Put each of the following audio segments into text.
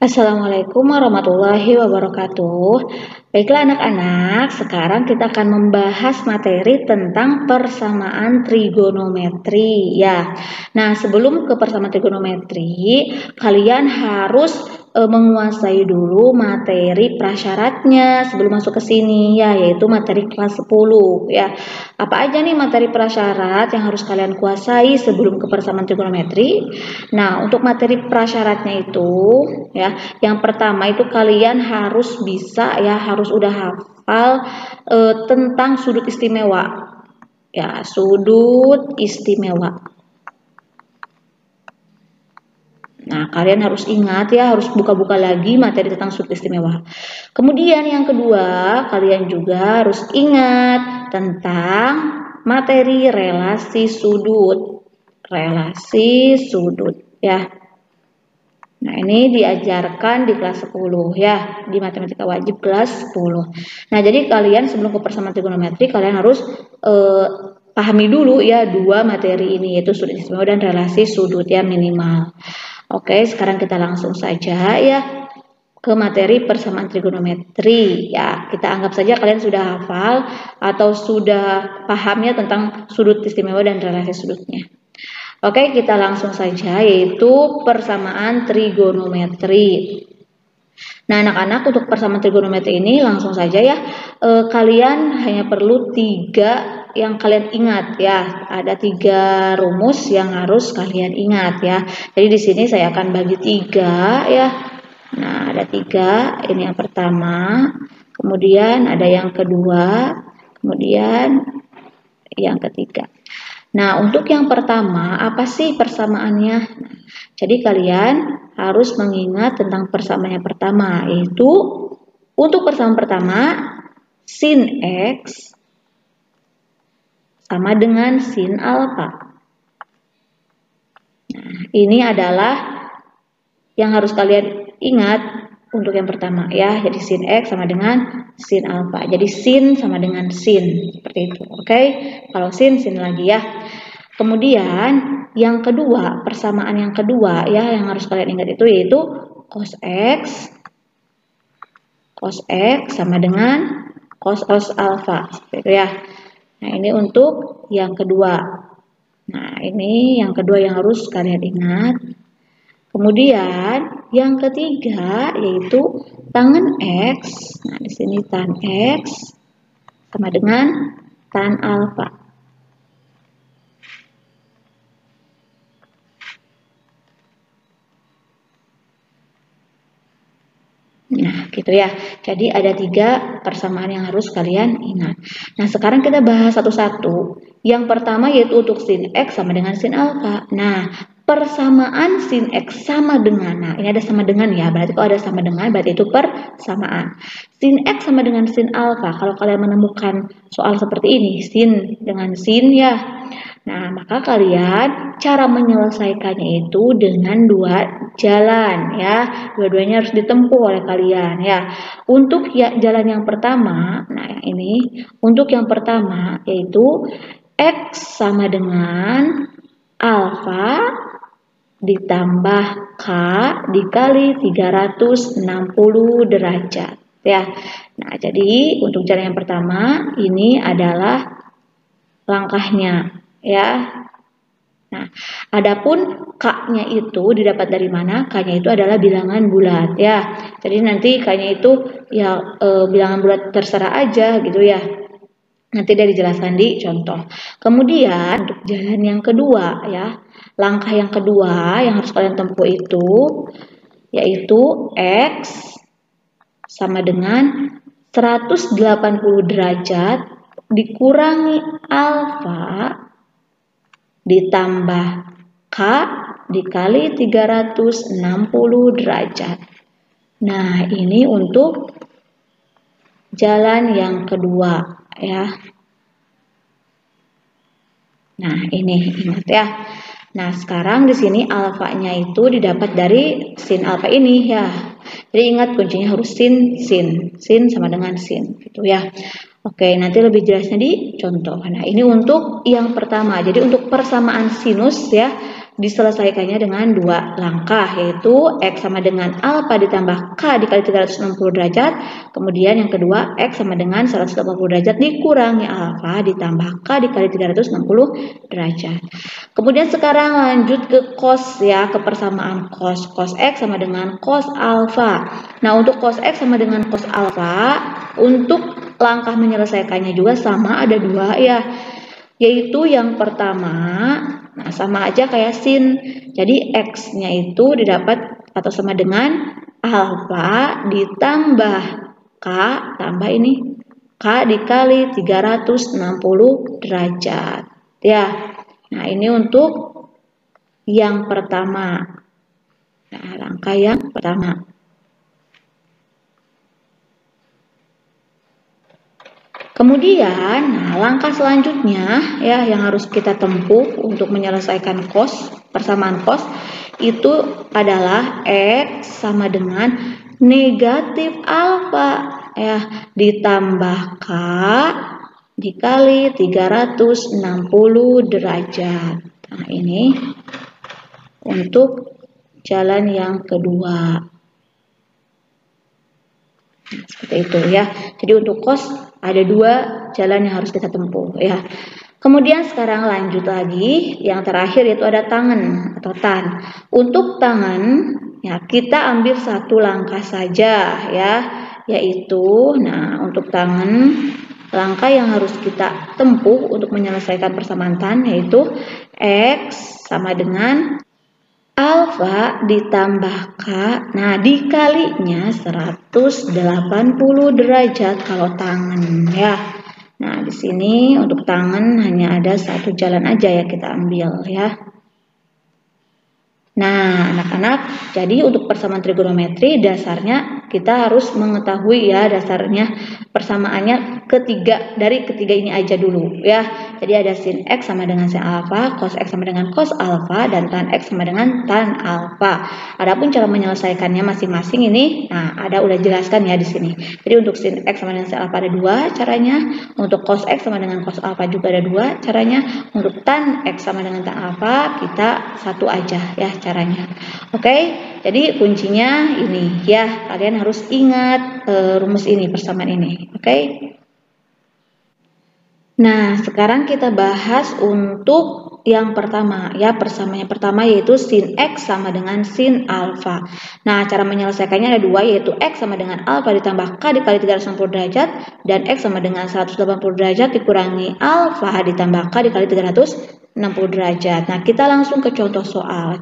Assalamualaikum warahmatullahi wabarakatuh. Baiklah anak-anak, sekarang kita akan membahas materi tentang persamaan trigonometri ya. Nah, sebelum ke persamaan trigonometri, kalian harus menguasai dulu materi prasyaratnya sebelum masuk ke sini ya, yaitu materi kelas 10 ya. Apa aja nih materi prasyarat yang harus kalian kuasai sebelum ke persamaan trigonometri? Nah, untuk materi prasyaratnya itu ya, yang pertama itu kalian harus bisa ya, harus udah hafal tentang sudut istimewa. Ya, sudut istimewa. Nah, kalian harus ingat ya, harus buka-buka lagi materi tentang sudut istimewa. Kemudian yang kedua, kalian juga harus ingat tentang materi relasi sudut. Relasi sudut ya. Nah, ini diajarkan di kelas 10 ya, di matematika wajib kelas 10. Nah, jadi kalian sebelum ke persamaan trigonometri, kalian harus pahami dulu ya dua materi ini, yaitu sudut istimewa dan relasi sudut ya minimal. Oke, sekarang kita langsung saja ya ke materi persamaan trigonometri ya. Kita anggap saja kalian sudah hafal atau sudah paham ya tentang sudut istimewa dan relasi sudutnya. Oke, kita langsung saja yaitu persamaan trigonometri. Nah, anak-anak, untuk persamaan trigonometri ini langsung saja ya. Kalian hanya perlu 3 yang kalian ingat ya. Ada 3 rumus yang harus kalian ingat ya. Jadi di sini saya akan bagi 3 ya. Nah, ada 3. Ini yang pertama, kemudian ada yang kedua, kemudian yang ketiga. Nah, untuk yang pertama, apa sih persamaannya? Nah, jadi kalian harus mengingat tentang persamaan yang pertama, yaitu untuk persamaan pertama, sin X sama dengan sin alfa. Nah, ini adalah yang harus kalian ingat untuk yang pertama ya. Jadi sin X sama dengan sin alfa. Jadi sin sama dengan sin, seperti itu. Oke? Kalau sin lagi ya. Kemudian yang kedua, persamaan yang kedua ya yang harus kalian ingat itu yaitu cos X sama dengan cos alfa, seperti itu ya. Nah, ini untuk yang kedua. Nah, ini yang kedua yang harus kalian ingat. Kemudian yang ketiga yaitu tangen X. Nah, di sini tan X sama dengan tan alfa. Nah, gitu ya. Jadi ada 3 persamaan yang harus kalian ingat. Nah, sekarang kita bahas satu-satu. Yang pertama yaitu untuk sin X sama dengan sin alfa. Nah, persamaan sin X sama dengan, nah ini ada sama dengan ya, berarti kalau ada sama dengan berarti itu persamaan. Sin X sama dengan sin alfa, kalau kalian menemukan soal seperti ini, sin dengan sin ya. Nah, maka kalian cara menyelesaikannya itu dengan 2 jalan ya. Dua-duanya harus ditempuh oleh kalian ya. Untuk ya, jalan yang pertama, nah yang ini, untuk yang pertama yaitu X sama dengan alfa ditambah K dikali 360 derajat ya. Nah, jadi untuk jalan yang pertama ini adalah langkahnya ya. Nah, adapun K-nya itu didapat dari mana? K-nya itu adalah bilangan bulat ya. Jadi nanti K-nya itu ya bilangan bulat terserah aja gitu ya. Nanti dia dijelaskan di contoh. Kemudian untuk jalan yang kedua ya, langkah yang kedua yang harus kalian tempuh itu yaitu X sama dengan 180 derajat dikurangi alfa ditambah K dikali 360 derajat. Nah, ini untuk jalan yang kedua ya. Nah, ini ingat ya. Nah, sekarang di sini alfanya itu didapat dari sin alfa ini ya. Jadi ingat kuncinya harus sin sama dengan sin gitu ya. Oke, nanti lebih jelasnya di contoh. Nah, ini untuk yang pertama. Jadi untuk persamaan sinus ya, diselesaikannya dengan dua langkah, yaitu X sama dengan alfa ditambah K dikali 360 derajat. Kemudian yang kedua, X sama dengan 180 derajat dikurangi alfa ditambah K dikali 360 derajat. Kemudian sekarang lanjut ke cos ya, ke persamaan cos. Cos X sama dengan cos alfa. Nah, untuk cos X sama dengan cos alfa, untuk langkah menyelesaikannya juga sama, ada dua ya. Yaitu yang pertama, nah sama aja kayak sin. Jadi X-nya itu didapat atau sama dengan alfa ditambah K, tambah ini K dikali 360 derajat. Ya. Nah, ini untuk yang pertama. Nah, langkah yang pertama. Kemudian, nah, langkah selanjutnya ya yang harus kita tempuh untuk menyelesaikan cos, persamaan cos itu adalah X sama dengan negatif alfa ya ditambah K dikali 360 derajat. Nah, ini untuk jalan yang kedua. Nah, seperti itu ya. Jadi untuk cos ada dua jalan yang harus kita tempuh ya. Kemudian sekarang lanjut lagi, yang terakhir yaitu ada tangen atau tan. Untuk tangen ya kita ambil satu langkah saja ya, yaitu nah untuk tangen langkah yang harus kita tempuh untuk menyelesaikan persamaan tan yaitu X sama dengan alfa ditambah K, nah dikalinya 180 derajat kalau tangen ya. Nah, di sini untuk tangen hanya ada satu jalan aja ya kita ambil ya. Nah, anak-anak, jadi untuk persamaan trigonometri dasarnya kita harus mengetahui ya dasarnya persamaannya dari ketiga ini aja dulu ya. Jadi ada sin X sama dengan sin alfa, cos X sama dengan cos alfa, dan tan X sama dengan tan alfa. Adapun cara menyelesaikannya masing-masing ini, nah ada udah jelaskan ya di sini. Jadi untuk sin X sama dengan sin alfa ada dua caranya, untuk cos X sama dengan cos alfa juga ada dua caranya, untuk tan X sama dengan tan alfa kita satu aja ya caranya. Oke, jadi kuncinya ini ya, kalian harus ingat rumus ini, persamaan ini. Oke. Nah, sekarang kita bahas untuk yang pertama ya, persamaan yang pertama yaitu sin X sama dengan sin alfa. Nah, cara menyelesaikannya ada dua, yaitu X sama dengan alfa ditambah K dikali 360 derajat dan X sama dengan 180 derajat dikurangi alfa ditambah K dikali 360 derajat. Nah, kita langsung ke contoh soal.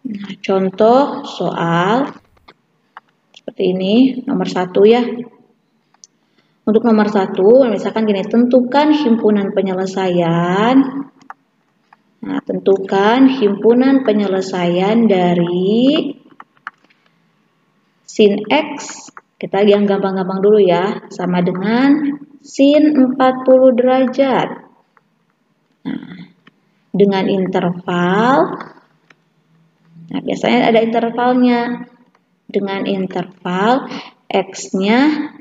Nah, contoh soal seperti ini, nomor 1 ya. Untuk nomor 1, misalkan gini, tentukan himpunan penyelesaian. Nah, tentukan himpunan penyelesaian dari sin X, kita yang gampang-gampang dulu ya, sama dengan sin 40 derajat. Nah, dengan interval, nah biasanya ada intervalnya, dengan interval X-nya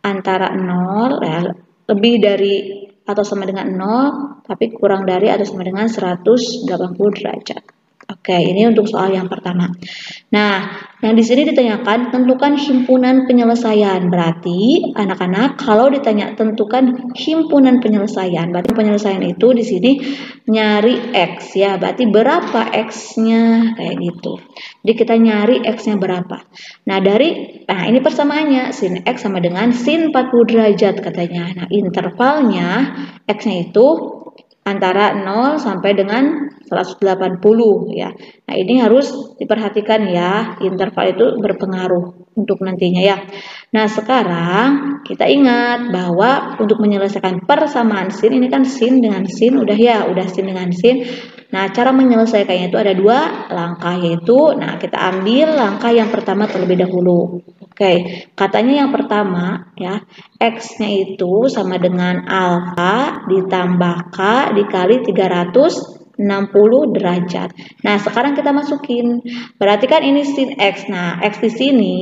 antara 0 ya, lebih dari atau sama dengan 0 tapi kurang dari atau sama dengan 180 derajat. Oke, ini untuk soal yang pertama. Nah, yang di sini ditanyakan tentukan himpunan penyelesaian. Berarti anak-anak kalau ditanya tentukan himpunan penyelesaian, berarti penyelesaian itu di sini nyari X ya. Berarti berapa X-nya kayak gitu. Jadi kita nyari X-nya berapa. Nah, ini persamaannya sin X sama dengan sin 40 derajat katanya. Nah, intervalnya X-nya itu antara 0 sampai dengan 180 ya. Nah, ini harus diperhatikan ya, interval itu berpengaruh untuk nantinya ya. Nah, sekarang kita ingat bahwa untuk menyelesaikan persamaan sin, ini kan sin dengan sin udah ya, udah sin dengan sin. Nah, cara menyelesaikannya itu ada dua langkah, yaitu nah kita ambil langkah yang pertama terlebih dahulu. Oke, katanya yang pertama ya, X-nya itu sama dengan alfa ditambah K dikali 360 derajat. Nah, sekarang kita masukin. Berarti kan ini sin X. Nah, X di sini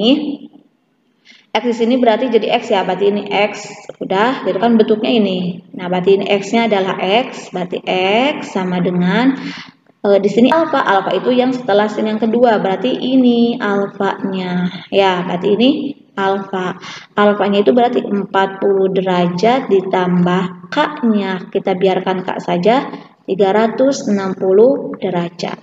X di sini berarti jadi X ya, berarti ini X, udah, gitu kan bentuknya ini. Nah, berarti ini X-nya adalah X, berarti X sama dengan, di sini alfa, alfa itu yang setelah sin yang kedua, berarti ini alfanya, ya, berarti ini alfa. Alfanya itu berarti 40 derajat ditambah K-nya, kita biarkan K saja, 360 derajat.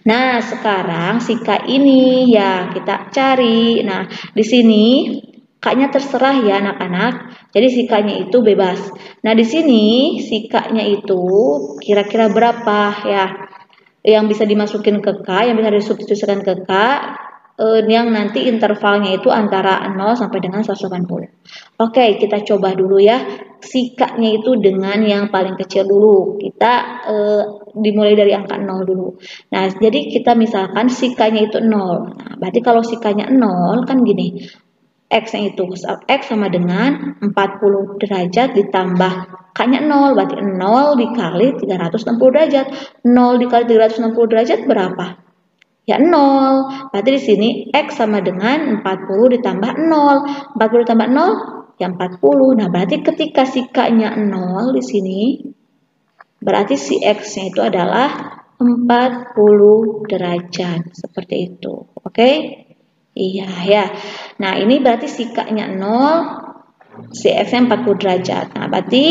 Nah, sekarang si K ini ya kita cari. Nah, di sini K-nya terserah ya anak-anak. Jadi si K-nya itu bebas. Nah, di sini si K-nya itu kira-kira berapa ya? Yang bisa dimasukin ke K, yang bisa disubstitusikan ke K, yang nanti intervalnya itu antara 0 sampai dengan 180. Oke, kita coba dulu ya. Sikanya itu dengan yang paling kecil dulu. Kita dimulai dari angka 0 dulu. Nah, jadi kita misalkan sikanya itu 0. Nah, berarti kalau sikanya 0 kan gini. X-nya itu X sama dengan 40 derajat ditambah K-nya 0. Berarti 0 dikali 360 derajat. 0 dikali 360 derajat berapa? Ya 0. Berarti di sini X sama dengan 40 ditambah 0. 40 ditambah 0 ya 40. Nah, berarti ketika si K-nya 0 di sini berarti si X-nya itu adalah 40 derajat. Seperti itu. Oke? Iya ya. Nah, ini berarti si K-nya 0, si X-nya 40 derajat. Nah, berarti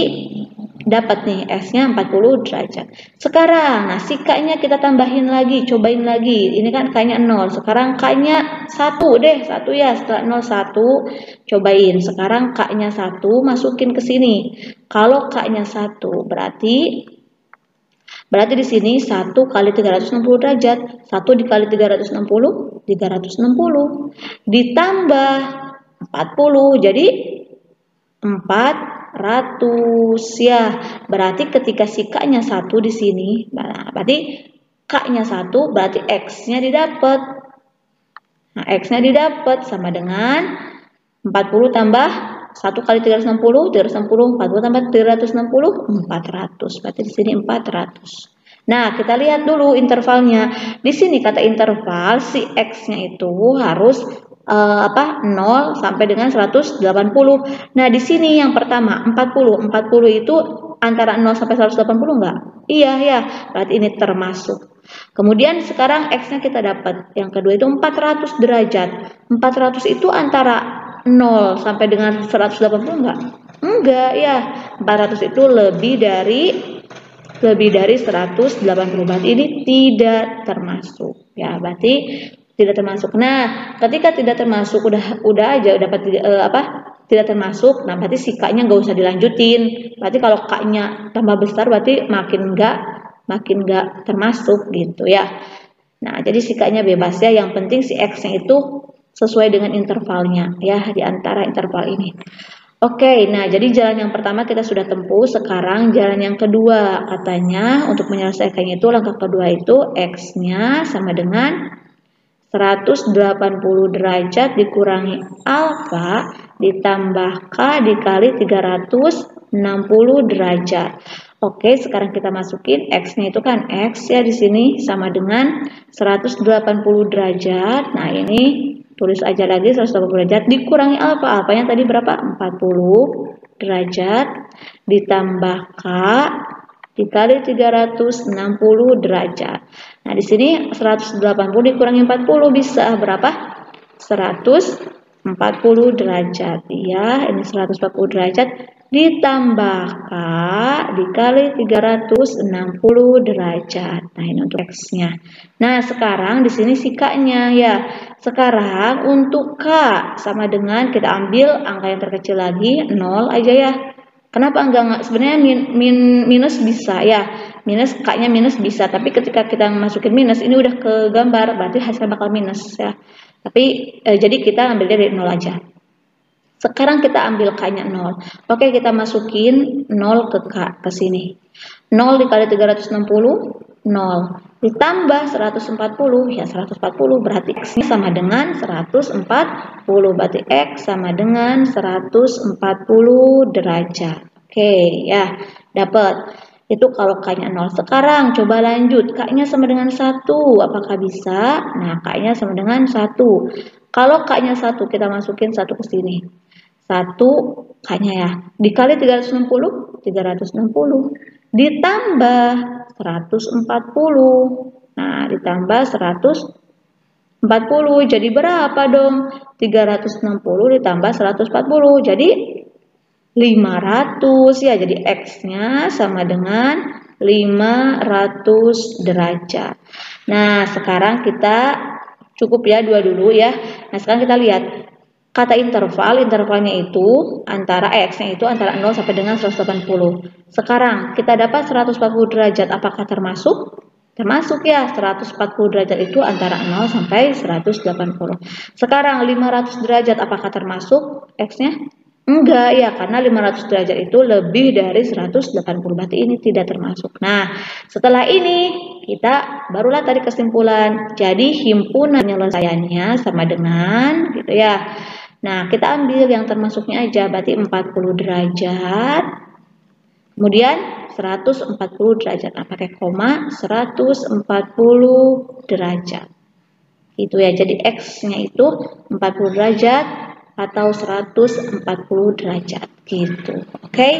dapat nih S-nya 40 derajat. Sekarang, nah si K-nya kita tambahin lagi, cobain lagi. Ini kan K-nya 0. Sekarang K-nya 1 deh, 1 ya. Setelah 0 1, cobain. Sekarang K-nya 1 masukin ke sini. Kalau K-nya 1 berarti di sini 1 kali 360 derajat. 1 dikali 360, 360. Ditambah 40, jadi 400 ya. Berarti ketika si K-nya 1 di sini, nah, berarti K-nya 1 berarti X-nya didapat. Nah, X-nya didapat sama dengan 40 tambah 1 kali 360, 360, 40 tambah 360, 400. Berarti di sini 400. Nah, kita lihat dulu intervalnya. Di sini kata interval si X-nya itu harus 0 sampai dengan 180. Nah, di sini yang pertama 40. 40 itu antara 0 sampai 180 enggak? Iya ya, berarti ini termasuk. Kemudian sekarang X-nya kita dapat. Yang kedua itu 400 derajat. 400 itu antara 0 sampai dengan 180 enggak? Enggak ya. 400 itu lebih dari 180. Berarti ini tidak termasuk. Ya, berarti tidak termasuk. Nah, ketika tidak termasuk udah aja dapat tidak termasuk. Nah, berarti si K-nya nggak usah dilanjutin. Berarti kalau K-nya tambah besar berarti makin nggak termasuk gitu ya. Nah, jadi si K-nya bebas ya. Yang penting si X-nya itu sesuai dengan intervalnya ya, di antara interval ini. Oke, nah jadi jalan yang pertama kita sudah tempuh. Sekarang jalan yang kedua, katanya untuk menyelesaikannya itu langkah kedua itu X-nya sama dengan 180 derajat dikurangi alfa ditambah K dikali 360 derajat. Oke, sekarang kita masukin X-nya itu kan X ya di sini sama dengan 180 derajat. Nah, ini tulis aja lagi 180 derajat dikurangi alfa. Alfanya tadi berapa? 40 derajat ditambah K dikali 360 derajat. Nah, di sini 180 dikurangi 40 bisa berapa? 140 derajat. Ya, ini 140 derajat ditambah K dikali 360 derajat. Nah, ini untuk X-nya. Nah, sekarang di sini si K-nya ya. Sekarang untuk K sama dengan kita ambil angka yang terkecil lagi, 0 aja ya. Kenapa enggak? Sebenarnya minus bisa ya. Minus K-nya minus bisa, tapi ketika kita masukin minus ini udah ke gambar, berarti hasilnya bakal minus ya. Tapi jadi kita ambilnya dari 0 aja. Sekarang kita ambil K-nya 0. Oke, kita masukin 0 ke K ke sini. 0 dikali 360, 0. Ditambah 140, ya 140 berarti X-nya sama dengan 140. Berarti X sama dengan 140 derajat. Oke, ya, dapat. Itu kalau K-nya 0. Sekarang coba lanjut. K-nya sama dengan 1. Apakah bisa? Nah, K-nya sama dengan 1. Kalau K-nya 1, kita masukin 1 ke sini. 1 K-nya ya. Dikali 360 ditambah 140. Nah, ditambah 140. Jadi berapa dong? 360 ditambah 140. Jadi 500 ya. Jadi X-nya sama dengan 500 derajat. Nah, sekarang kita cukup ya 2 dulu ya. Nah, sekarang kita lihat kata intervalnya itu antara X-nya itu antara 0 sampai dengan 180. Sekarang kita dapat 140 derajat, apakah termasuk? Termasuk ya, 140 derajat itu antara 0 sampai 180. Sekarang 500 derajat apakah termasuk X-nya? Enggak ya, karena 500 derajat itu lebih dari 180, berarti ini tidak termasuk. Nah, setelah ini kita barulah tadi kesimpulan. Jadi himpunan penyelesaiannya sama dengan gitu ya. Nah, kita ambil yang termasuknya aja, berarti 40 derajat. Kemudian 140 derajat. Nah, pakai koma, 140 derajat. Itu ya, jadi X-nya itu 40 derajat atau 140 derajat gitu. Oke,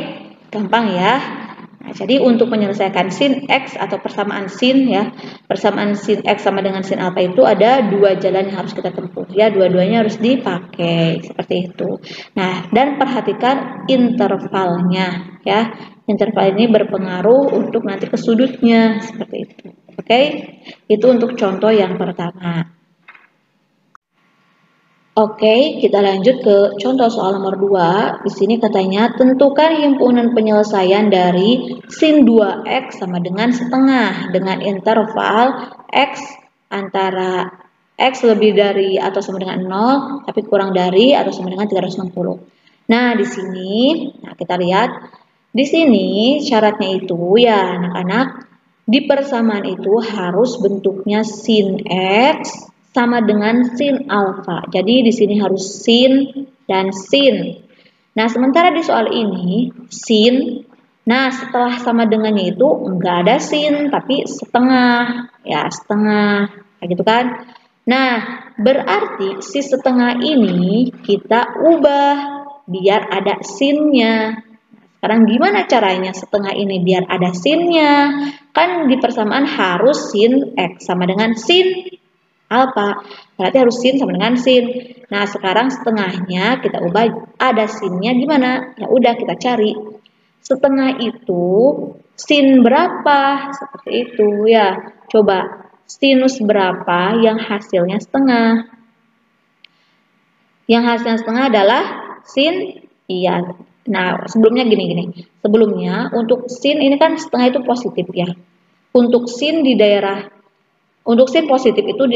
gampang ya. Nah, jadi untuk menyelesaikan sin X atau persamaan sin ya, persamaan sin X sama dengan sin alfa itu ada 2 jalan yang harus kita tempuh ya, dua-duanya harus dipakai seperti itu. Nah, dan perhatikan intervalnya ya. Interval ini berpengaruh untuk nanti ke sudutnya seperti itu. Oke, itu untuk contoh yang pertama. Oke, kita lanjut ke contoh soal nomor 2. Di sini katanya tentukan himpunan penyelesaian dari sin 2x sama dengan setengah dengan interval x antara x lebih dari atau sama dengan 0 tapi kurang dari atau sama dengan 360. Nah, di sini kita lihat di sini syaratnya itu ya anak-anak, di persamaan itu harus bentuknya sin x sama dengan sin alfa. Jadi di sini harus sin dan sin. Nah, sementara di soal ini sin, nah setelah sama dengannya itu enggak ada sin tapi setengah, ya setengah, kayak gitu kan. Nah, berarti si setengah ini kita ubah biar ada sinnya. Sekarang gimana caranya setengah ini biar ada sinnya? Kan di persamaan harus sin x sama dengan sin alfa, berarti harus sin sama dengan sin. Nah, sekarang setengahnya kita ubah ada sinnya gimana? Ya udah kita cari. Setengah itu sin berapa? Seperti itu ya. Coba sinus berapa yang hasilnya setengah? Yang hasilnya setengah adalah sin, iya. Nah, sebelumnya gini. Sebelumnya untuk sin ini kan setengah itu positif ya. Untuk sin di daerah Untuk sin positif itu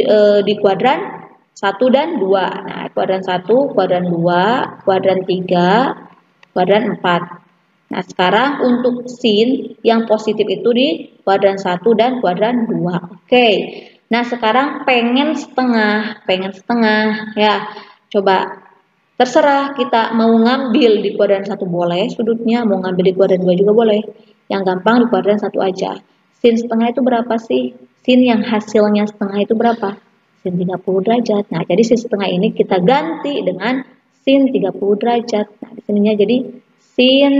di kuadran 1 dan 2. Nah, kuadran 1, kuadran 2, kuadran 3, kuadran 4. Nah, sekarang untuk sin yang positif itu di kuadran 1 dan kuadran 2. Oke. Nah, sekarang pengen setengah ya. Coba terserah kita mau ngambil di kuadran 1 boleh sudutnya, mau ngambil di kuadran 2 juga boleh. Yang gampang di kuadran 1 aja. Sin setengah itu berapa sih? Sin yang hasilnya setengah itu berapa? Sin 30 derajat. Nah, jadi sin setengah ini kita ganti dengan sin 30 derajat. Nah, di sininya jadi sin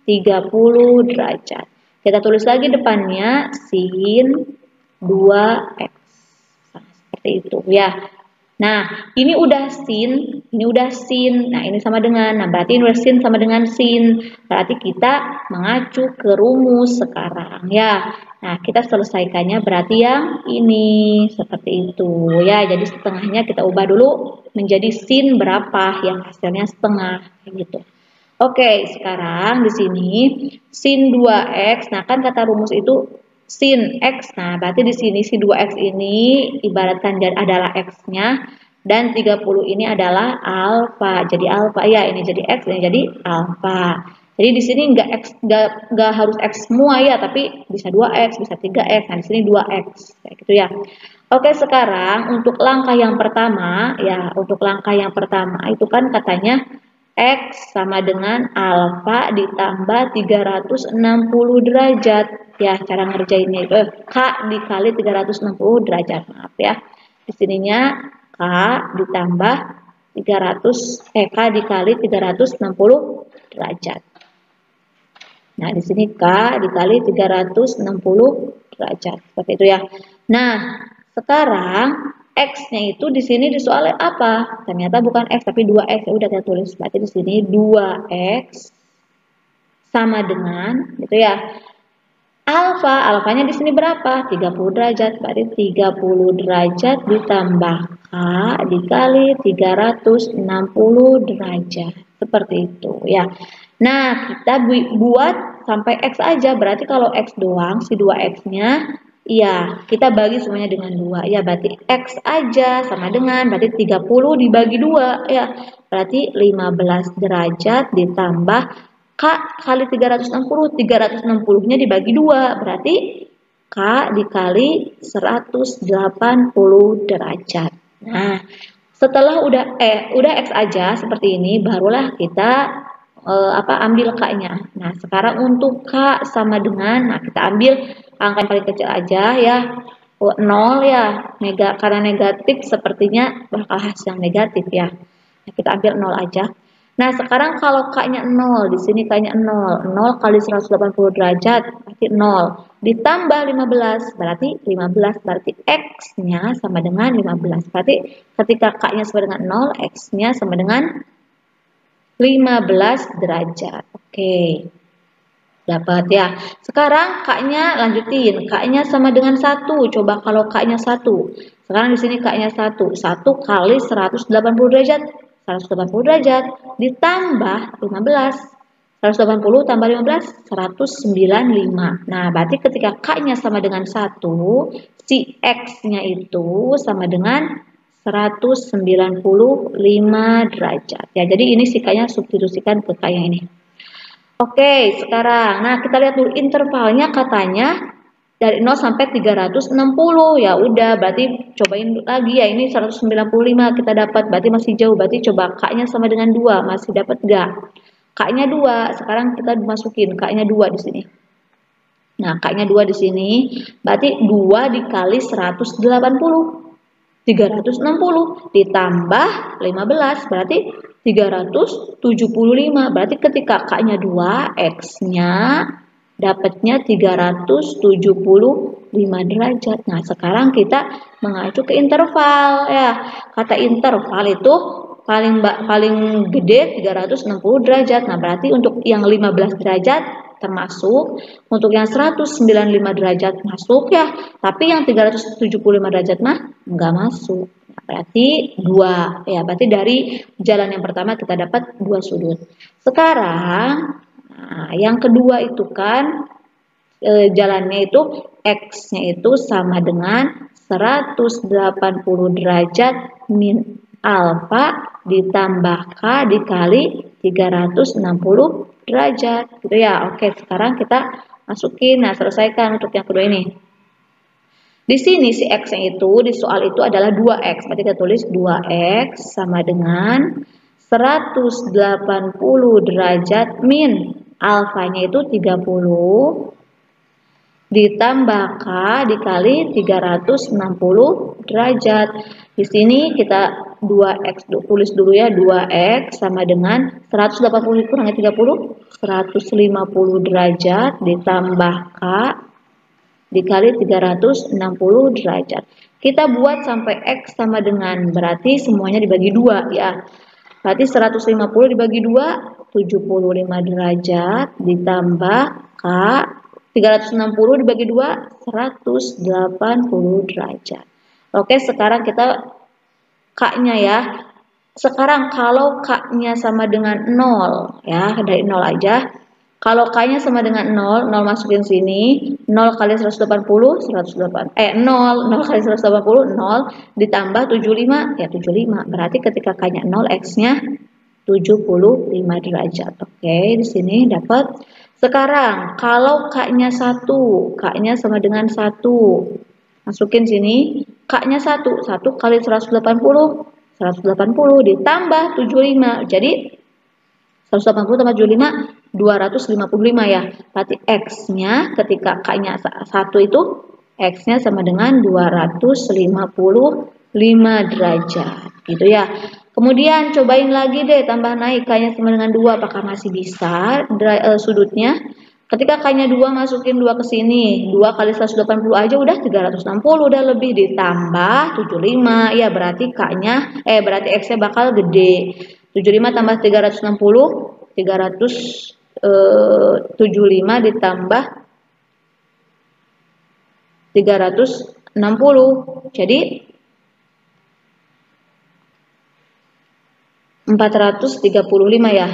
30 derajat. Kita tulis lagi depannya sin 2x. Nah, seperti itu ya. Nah, ini udah sin, ini udah sin. Nah, ini sama dengan, nah berarti ini udah sin sama dengan sin. Berarti kita mengacu ke rumus sekarang ya. Nah, kita selesaikannya berarti yang ini, seperti itu ya. Jadi setengahnya kita ubah dulu menjadi sin berapa yang hasilnya setengah, kayak gitu. Oke, sekarang di sini sin 2x, nah kan kata rumus itu sin x. Nah, berarti di sini si 2x ini ibaratkan adalah x-nya dan 30 ini adalah alfa. Jadi alfa ya, ini jadi x, ini jadi alfa. Jadi di sini enggak harus x semua ya, tapi bisa 2x, bisa 3x. Nah, di sini 2x kayak gitu ya. Oke, sekarang untuk langkah yang pertama ya, untuk langkah yang pertama itu kan katanya X sama dengan alfa ditambah 360 derajat. Ya, cara ngerjainnya itu K dikali 360 derajat. Maaf ya. Di sininya K K ditambah 300 K dikali 360 derajat. Nah, di sini K dikali 360 derajat. Seperti itu ya. Nah, sekarang X-nya itu di sini di soal apa? Ternyata bukan X tapi 2X. Ya udah kita tulis. Berarti di sini 2X sama dengan gitu ya. Alfanya di sini berapa? 30 derajat. Berarti 30 derajat ditambah K dikali 360 derajat. Seperti itu ya. Nah, kita buat sampai X aja. Berarti kalau X doang, si 2X-nya, ya kita bagi semuanya dengan 2. Ya, berarti X aja sama dengan, berarti 30 dibagi 2. Ya, berarti 15 derajat ditambah K kali 360. 360-nya dibagi 2. Berarti K dikali 180 derajat. Nah, setelah udah X aja seperti ini, barulah kita ambil K-nya. Nah, sekarang untuk K sama dengan, nah kita ambil angka yang paling kecil aja ya. 0 ya, karena negatif sepertinya bakal hasil yang negatif ya. Nah, kita ambil 0 aja. Nah, sekarang kalau K-nya 0, di sini K-nya 0. 0 kali 180 derajat, berarti 0. Ditambah 15, berarti 15. Berarti X-nya sama dengan 15. Berarti ketika K-nya sama dengan 0, X-nya sama dengan 15 derajat. Oke. Dapat ya. Sekarang K-nya lanjutin. K-nya sama dengan 1. Coba kalau K-nya 1. Sekarang di sini K-nya 1. 1 kali 180 derajat. 180 derajat ditambah 15. 180 tambah 15, 195. Nah, berarti ketika K-nya sama dengan 1, si X-nya itu sama dengan 195 derajat. Ya, jadi ini sikanya substitusikan ke K yang ini. Oke, sekarang nah kita lihat dulu intervalnya, katanya dari 0 sampai 360. Ya udah, berarti cobain lagi ya. Ini 195 kita dapat, berarti masih jauh. Berarti coba K-nya sama dengan 2, masih dapat enggak? K-nya 2. Sekarang kita masukin K-nya 2 di sini. Nah, K-nya 2 di sini, berarti 2 dikali 180. 360 ditambah 15 berarti 375. Berarti ketika K-nya 2, X-nya dapatnya 375 derajat. Nah, sekarang kita mengacu ke interval ya. Kata interval itu paling gede 360 derajat. Nah, berarti untuk yang 15 derajat termasuk, untuk yang 195 derajat masuk ya, tapi yang 375 derajat mah enggak masuk. Nah, berarti 2 ya, berarti dari jalan yang pertama kita dapat 2 sudut. Sekarang nah, yang kedua itu kan jalannya itu X-nya itu sama dengan 180 derajat min alfa ditambah K dikali 360 derajat gitu ya. Oke, sekarang kita masukin. Nah, selesaikan untuk yang kedua ini. Di sini si X-nya itu di soal itu adalah 2X. Berarti kita tulis 2X sama dengan 180 derajat min alfanya itu 30 ditambah K dikali 360 derajat. Di sini kita 2X tulis dulu ya, 2X sama dengan 180 kurangi 30, 150 derajat ditambah K dikali 360 derajat. Kita buat sampai X sama dengan, berarti semuanya dibagi 2 ya. Berarti 150 dibagi 2, 75 derajat ditambah K 360 dibagi 2, 180 derajat. Oke, sekarang kita K-nya ya. Sekarang kalau K-nya sama dengan 0 ya, dari 0 aja. Kalau K-nya sama dengan 0, 0 masukin sini, 0 kali 180, 180, 0 kali 180, 0 ditambah 75, ya 75. Berarti ketika K-nya 0, X-nya 75 derajat. Oke, di sini dapat. Sekarang kalau K-nya 1, K-nya sama dengan 1. Masukin sini, K-nya 1, 1 kali 180, 180 ditambah 75. Jadi 180 tambah 75, 255 ya. Berarti X-nya ketika K-nya 1 itu, X-nya sama dengan 255 derajat gitu ya. Kemudian cobain lagi deh tambah naik K-nya sama dengan 2, apakah masih bisa sudutnya? Ketika K-nya 2 masukin 2 ke sini, 2 kali 180 aja udah 360, udah lebih ditambah 75 ya, berarti K-nya berarti X-nya bakal gede. 75 tambah 360, 375 ditambah 360. Jadi 435 ya.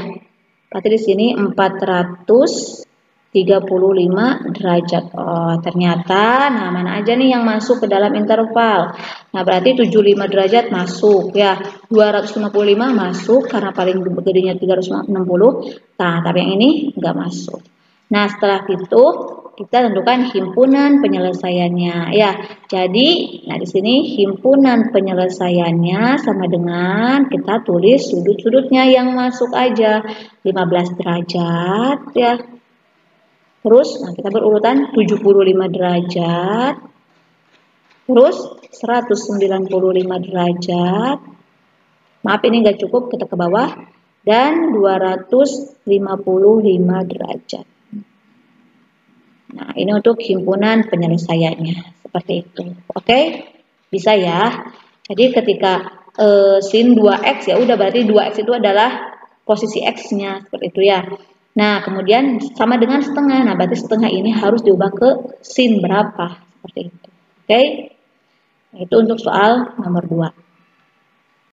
Berarti di sini 435 derajat. Oh, ternyata nah mana aja nih yang masuk ke dalam interval. Nah, berarti 75 derajat masuk ya. 255 masuk karena paling gedenya 360. Nah, tapi yang ini enggak masuk. Nah, setelah itu kita tentukan himpunan penyelesaiannya ya. Jadi, nah di sini himpunan penyelesaiannya sama dengan kita tulis sudut-sudutnya yang masuk aja 15 derajat ya. Terus nah kita berurutan 75 derajat. Terus 195 derajat. Maaf ini enggak cukup, kita ke bawah dan 255 derajat. Nah, ini untuk himpunan penyelesaiannya. Seperti itu. Oke? Bisa ya. Jadi ketika sin 2x ya udah berarti 2x itu adalah posisi x-nya. Seperti itu ya. Nah, kemudian sama dengan setengah. Nah, berarti setengah ini harus diubah ke sin berapa. Seperti itu. Oke? Nah, itu untuk soal nomor 2.